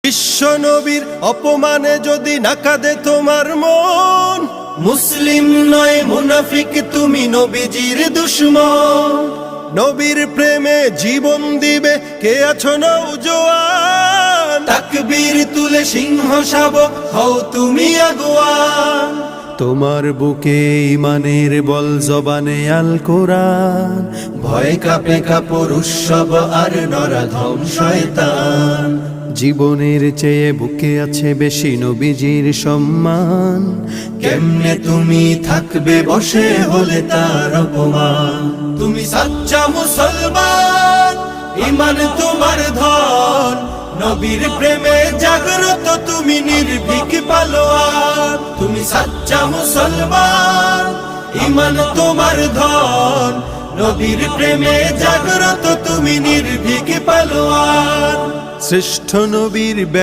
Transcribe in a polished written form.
বিশ্ব নবীর অপমানে যদি না কাঁদে তোমার মন, মুসলিম নয় মুনাফিক তুমি নবীজির দুশমন। নবীর প্রেমে জীবন দিবে কে আছো নওজোয়ান, তাকবীর তুলে সিংহ শাবক হও তুমি আগুয়ান। তোমার বুকে ইমানের বল জবানে আল কোরআন, ভয় কাঁপে কাপড় উৎসব আর নরাধম শয়তান। জীবনের চেয়ে বুকে আছে বেশি নবীজির সম্মান, কেমনে তুমি থাকবে বসে হলে তার অপমান। তুমি সাচ্চা মুসলমান, ইমান তোমার ধন, নবীর প্রেমে জাগ্রত তুমি নির্ভীক পালোয়ান। তুমি সাচ্চা মুসলমান, ইমান তোমার ধন, নবীর প্রেমে জাগ্রত তুমি নির্ভীক পালোয়ান। শ্রেষ্ঠ নবীর